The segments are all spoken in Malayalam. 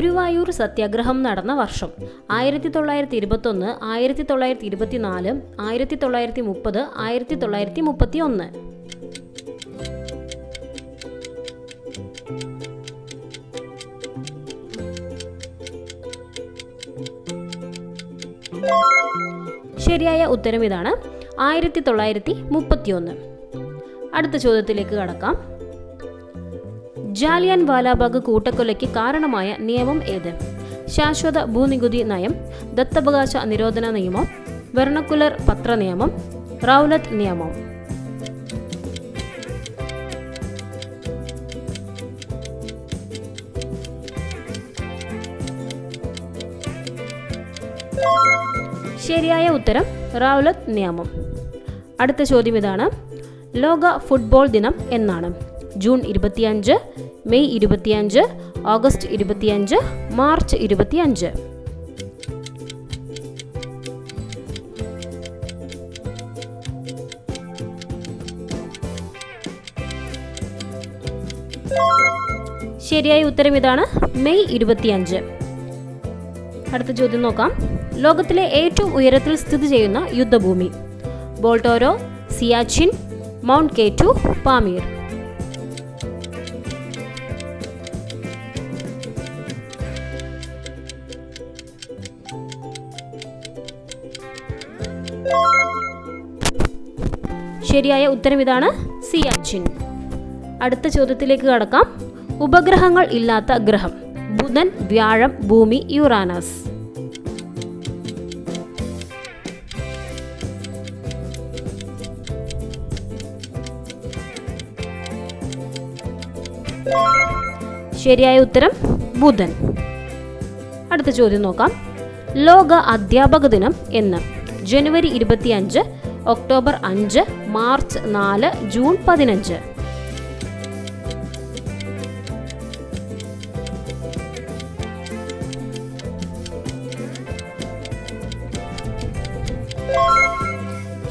ഗുരുവായൂർ സത്യാഗ്രഹം നടന്ന വർഷം 1921, 1924, 1930, 1931. ശരിയായ ഉത്തരം ഇതാണ്, 1931. അടുത്ത ചോദ്യത്തിലേക്ക് കടക്കാം. ജാലിയൻ വാലാബാഗ് കൂട്ടക്കൊലയ്ക്ക് കാരണമായ നിയമം ഏത്? ശാശ്വത ഭൂനികുതി നയം, ദത്തവകാശ നിരോധന നിയമം, വെർണക്കുലർ പത്ര നിയമം, റൗലത്ത് നിയമം. ശരിയായ ഉത്തരം റൗലത്ത് നിയമം. അടുത്ത ചോദ്യം ഇതാണ്, ലോക ഫുട്ബോൾ ദിനം എന്നാണ്? June 25, May 25, August 25, March 25. ശരിയായ ഉത്തരം ഇതാണ്, മെയ് 25. അടുത്ത ചോദ്യം നോക്കാം. ലോകത്തിലെ ഏറ്റവും ഉയരത്തിൽ സ്ഥിതി ചെയ്യുന്ന യുദ്ധഭൂമി? ബോൾട്ടോരോ, സിയാച്ചിൻ, മൗണ്ട് K2, പാമീർ. ശരിയായ ഉത്തരം ഇതാണ്, സിയാച്ചിൻ. അടുത്ത ചോദ്യത്തിലേക്ക് കടക്കാം. ഉപഗ്രഹങ്ങൾ ഇല്ലാത്ത ഗ്രഹം? ബുധൻ, വ്യാഴം, ഭൂമി, യുറാനസ്. ശരിയായ ഉത്തരം ബുധൻ. അടുത്ത ചോദ്യം നോക്കാം. ലോക അധ്യാപക ദിനം എന്ന്? ജനുവരി 25, ഒക്ടോബർ 5, മാർച്ച് 4, ജൂൺ 15.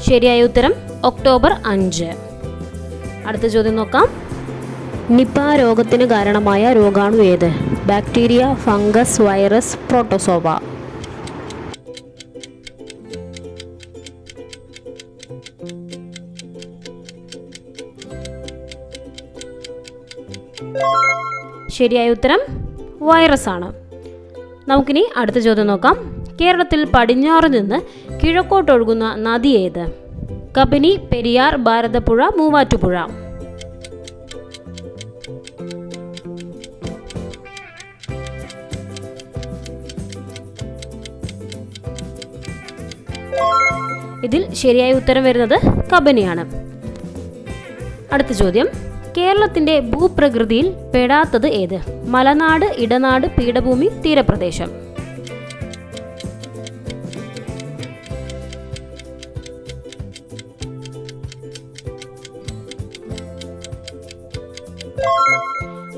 ശരിയായ ഉത്തരം ഒക്ടോബർ 5. അടുത്ത ചോദ്യം നോക്കാം. നിപ രോഗത്തിന് കാരണമായ രോഗാണു ഏത്? Bacteria, fungus, virus, protozoa. ശരിയായ ഉത്തരം വൈറസ് ആണ്. നമുക്കിനി അടുത്ത ചോദ്യം നോക്കാം. കേരളത്തിൽ പടിഞ്ഞാറ് നിന്ന് കിഴക്കോട്ടൊഴുകുന്ന നദി ഏത്? കബനി, പെരിയാർ, ഭാരതപ്പുഴ, മൂവാറ്റുപുഴ. ഇതിൽ ശരിയായ ഉത്തരം വരുന്നത് കബനിയാണ്. അടുത്ത ചോദ്യം. കേരളത്തിന്റെ ഭൂപ്രകൃതിയിൽ പെടാത്തത് ഏത്? മലനാട്, ഇടനാട്, പീഠഭൂമി, തീരപ്രദേശം.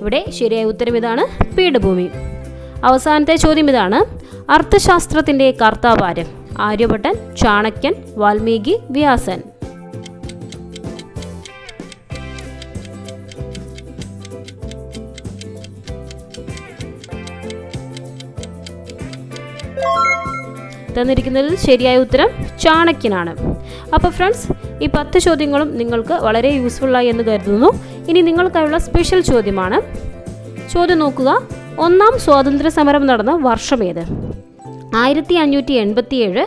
ഇവിടെ ശരിയായ ഉത്തരം ഇതാണ്, പീഠഭൂമി. അവസാനത്തെ ചോദ്യം ഇതാണ്. അർത്ഥശാസ്ത്രത്തിന്റെ കർത്താവാര്? ആര്യഭട്ടൻ, ചാണക്യൻ, വാൽമീകി, വ്യാസൻ. തന്നിരിക്കുന്നതിൽ ശരിയായ ഉത്തരം ചാണക്യനാണ്. അപ്പോൾ ഫ്രണ്ട്സ്, ഈ 10 ചോദ്യങ്ങളും നിങ്ങൾക്ക് വളരെ യൂസ്ഫുള്ളായി എന്ന് കരുതുന്നു. ഇനി നിങ്ങൾക്കായുള്ള സ്പെഷ്യൽ ചോദ്യമാണ്. ചോദ്യം നോക്കുക. ഒന്നാം സ്വാതന്ത്ര്യ സമരം നടന്ന വർഷം ഏത്? 1587,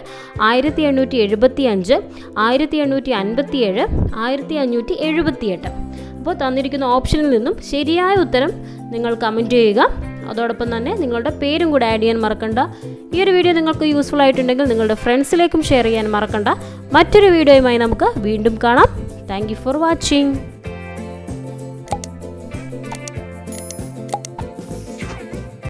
1875, 1857, 1578. അപ്പോൾ തന്നിരിക്കുന്ന ഓപ്ഷനിൽ നിന്നും ശരിയായ ഉത്തരം നിങ്ങൾ കമൻറ്റ് ചെയ്യുക. അതോടൊപ്പം തന്നെ നിങ്ങളുടെ പേരും കൂടെ ആഡ് ചെയ്യാൻ മറക്കണ്ട. ഈ ഒരു വീഡിയോ നിങ്ങൾക്ക് യൂസ്ഫുൾ ആയിട്ടുണ്ടെങ്കിൽ നിങ്ങളുടെ ഫ്രണ്ട്സിലേക്കും ഷെയർ ചെയ്യാൻ മറക്കണ്ട. മറ്റൊരു വീഡിയോയുമായി നമുക്ക് വീണ്ടും കാണാം. Thank you for watching.